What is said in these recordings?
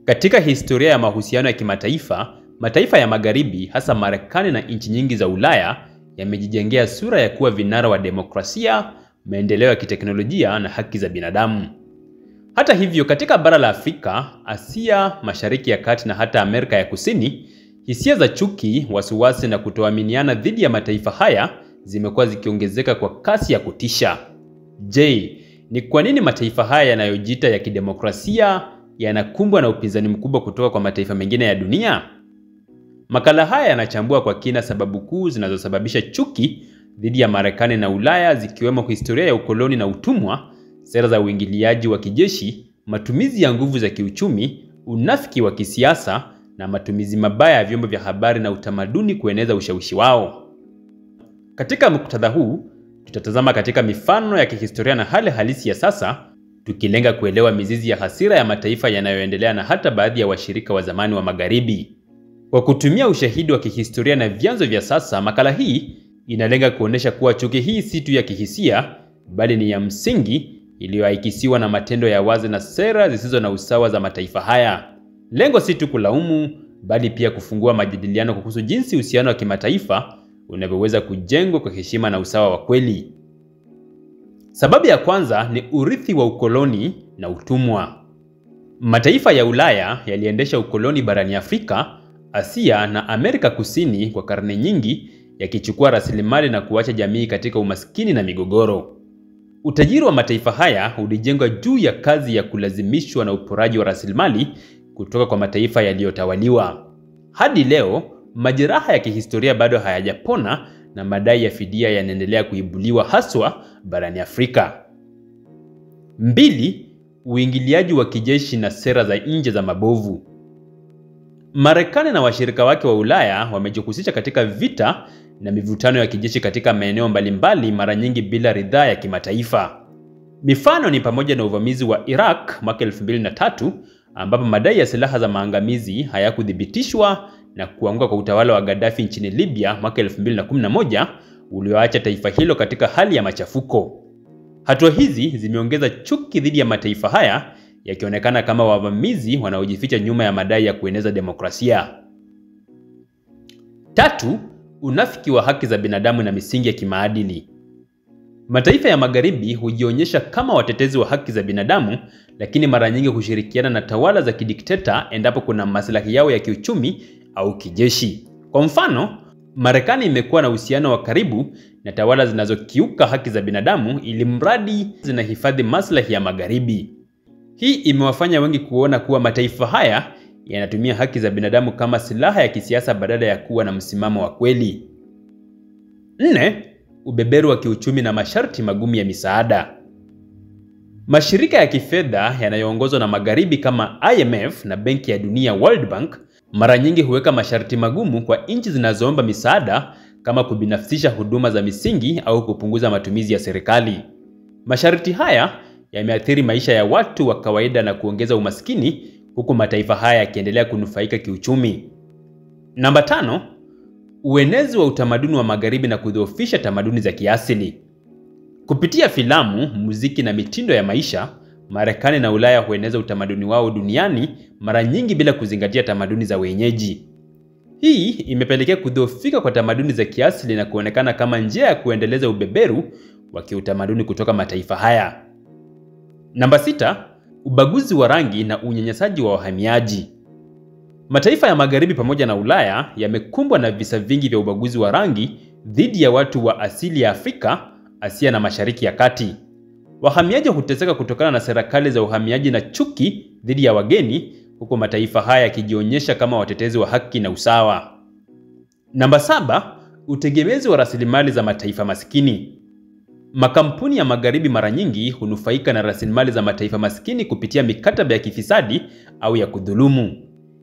Katika historia ya mahusiano ya kimataifa, mataifa ya magharibi hasa Marekani na nchi nyingi za Ulaya yamejijengea sura ya kuwa vinara wa demokrasia, maendeleo ya kiteknolojia na haki za binadamu. Hata hivyo, katika bara la Afrika, Asia, Mashariki ya Kati na hata Amerika ya Kusini, hisia za chuki, wasiwasi na kutoaminiana dhidi ya mataifa haya zimekuwa zikiongezeka kwa kasi ya kutisha. Je, ni kwa nini mataifa haya yanayojiita ya kidemokrasia yanakumbwa na upinzani mkubwa kutoka kwa mataifa mengine ya dunia? Makala haya yanachambua kwa kina sababu kuu zinazosababisha chuki dhidi ya Marekani na Ulaya, zikiwemo historia ya ukoloni na utumwa, sera za uingiliaji wa kijeshi, matumizi ya nguvu za kiuchumi, unafiki wa kisiasa na matumizi mabaya ya vyombo vya habari na utamaduni kueneza ushawishi wao. Katika muktadha huu, tutatazama katika mifano ya kihistoria na hali halisi ya sasa, tukilenga kuelewa mizizi ya hasira ya mataifa yanayoendelea na hata baadhi ya washirika wa zamani wa Magharibi. Kwa kutumia ushahidi wa kihistoria na vyanzo vya sasa, makala hii inalenga kuonesha kuwa chuki hii si tu ya kihisia, bali ni ya msingi iliyoaikisiwa na matendo ya wazi na sera zisizo na usawa za mataifa haya. Lengo si tu kulaumu, bali pia kufungua majadiliano kuhusu jinsi uhusiano wa kimataifa unavyoweza kujengwa kwa heshima na usawa wa kweli. Sababu ya kwanza ni urithi wa ukoloni na utumwa. Mataifa ya Ulaya yaliendesha ukoloni barani Afrika, Asia na Amerika Kusini kwa karne nyingi, yakichukua rasilimali na kuacha jamii katika umaskini na migogoro. Utajiri wa mataifa haya ulijengwa juu ya kazi ya kulazimishwa na uporaji wa rasilimali kutoka kwa mataifa yaliyotawaliwa. Hadi leo, majeraha ya kihistoria bado hayajapona na madai ya fidia yanaendelea kuibuliwa haswa barani Afrika. 2. Uingiliaji wa kijeshi na sera za nje za mabovu. Marekani na washirika wake wa Ulaya wamejihusisha katika vita na mivutano ya kijeshi katika maeneo mbalimbali, mara nyingi bila ridhaa ya kimataifa. Mifano ni pamoja na uvamizi wa Iraq mwaka 2003 ambapo madai ya silaha za maangamizi hayakuthibitishwa, na kuanguka kwa utawala wa Gaddafi nchini Libya mwaka 2011 ulioacha taifa hilo katika hali ya machafuko. Hatua hizi zimeongeza chuki dhidi ya mataifa haya, yakionekana kama wavamizi wanaojificha nyuma ya madai ya kueneza demokrasia. 3. Unafiki wa haki za binadamu na misingi ya kimaadili. Mataifa ya Magharibi hujionyesha kama watetezi wa haki za binadamu, lakini mara nyingi hushirikiana na tawala za kidikteta endapo kuna maslahi yao ya kiuchumi au kijeshi. Kwa mfano, Marekani imekuwa na uhusiano wa karibu na tawala zinazokiuka haki za binadamu ili mradi zinahifadhi maslahi ya Magharibi. Hii imewafanya wengi kuona kuwa mataifa haya yanatumia haki za binadamu kama silaha ya kisiasa badala ya kuwa na msimamo wa kweli. 4. Ubeberu wa kiuchumi na masharti magumu ya misaada. Mashirika ya kifedha yanayoongozwa na Magharibi kama IMF na Benki ya Dunia World Bank mara nyingi huweka masharti magumu kwa nchi zinazoomba misaada, kama kubinafsisha huduma za misingi au kupunguza matumizi ya serikali. Masharti haya yameathiri maisha ya watu wa kawaida na kuongeza umaskini, huku mataifa haya yakiendelea kunufaika kiuchumi. Namba 5. Uenezi wa utamaduni wa Magharibi na kudhoofisha tamaduni za kiasili. Kupitia filamu, muziki na mitindo ya maisha, Marekani na Ulaya hueneza utamaduni wao duniani, mara nyingi bila kuzingatia tamaduni za wenyeji. Hii imepelekea kudhoofika kwa tamaduni za kiasili na kuonekana kama njia ya kuendeleza ubeberu wa kiutamaduni kutoka mataifa haya. Namba 6. Ubaguzi wa rangi na unyanyasaji wa wahamiaji. Mataifa ya Magharibi pamoja na Ulaya yamekumbwa na visa vingi vya ubaguzi wa rangi dhidi ya watu wa asili ya Afrika, Asia na Mashariki ya Kati. Wahamiaji huteseka kutokana na serikali za uhamiaji na chuki dhidi ya wageni, huku mataifa haya yakijionyesha kama watetezi wa haki na usawa. Namba 7. Utegemezi wa rasilimali za mataifa maskini. Makampuni ya Magharibi mara nyingi hunufaika na rasilimali za mataifa maskini kupitia mikataba ya kifisadi au ya kudhulumu.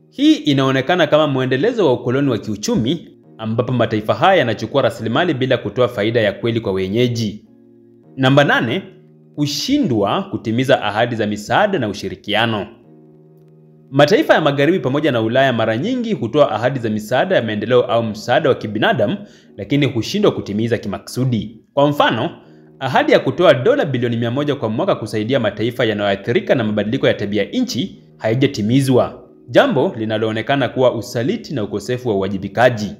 Hii inaonekana kama muendelezo wa ukoloni wa kiuchumi, ambapo mataifa haya yanachukua rasilimali bila kutoa faida ya kweli kwa wenyeji. Namba 8. Kushindwa kutimiza ahadi za misaada na ushirikiano. Mataifa ya Magharibi pamoja na Ulaya mara nyingi hutoa ahadi za misaada ya maendeleo au msaada wa kibinadamu, lakini hushindwa kutimiza kimaksudi. Kwa mfano, ahadi ya kutoa dola bilioni 100 kwa mwaka kusaidia mataifa yanayoathirika na mabadiliko ya tabia nchi haijatimizwa. jambo linaloonekana kuwa usaliti na ukosefu wa uwajibikaji.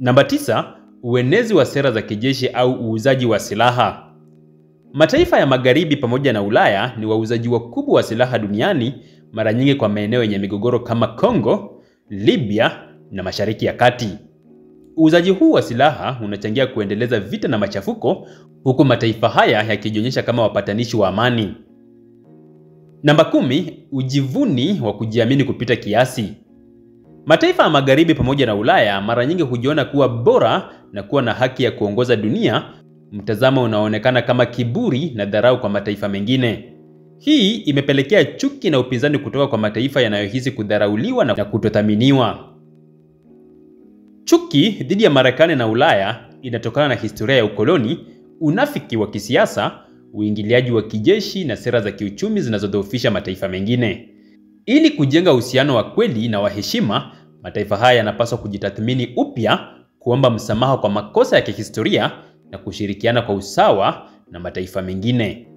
Namba 9, uenezi wa sera za kijeshi au uuzaji wa silaha. Mataifa ya Magharibi pamoja na Ulaya ni wauzaji wakubwa wa silaha duniani, mara nyingi kwa maeneo yenye migogoro kama Kongo, Libya na Mashariki ya Kati. Uuzaji huu wa silaha unachangia kuendeleza vita na machafuko, huku mataifa haya yakijionyesha kama wapatanishi wa amani. Namba 10, ujivuni wa kujiamini kupita kiasi. Mataifa ya Magharibi pamoja na Ulaya mara nyingi hujiona kuwa bora na kuwa na haki ya kuongoza dunia, mtazamo unaoonekana kama kiburi na dharau kwa mataifa mengine. Hii imepelekea chuki na upinzani kutoka kwa mataifa yanayohisi kudharauliwa na kutothaminiwa. Chuki dhidi ya Marekani na Ulaya inatokana na historia ya ukoloni, unafiki wa kisiasa, uingiliaji wa kijeshi na sera za kiuchumi zinazodhoofisha mataifa mengine. Ili kujenga uhusiano wa kweli na wa heshima, mataifa haya yanapaswa kujitathmini upya, kuomba msamaha kwa makosa ya kihistoria na kushirikiana kwa usawa na mataifa mengine.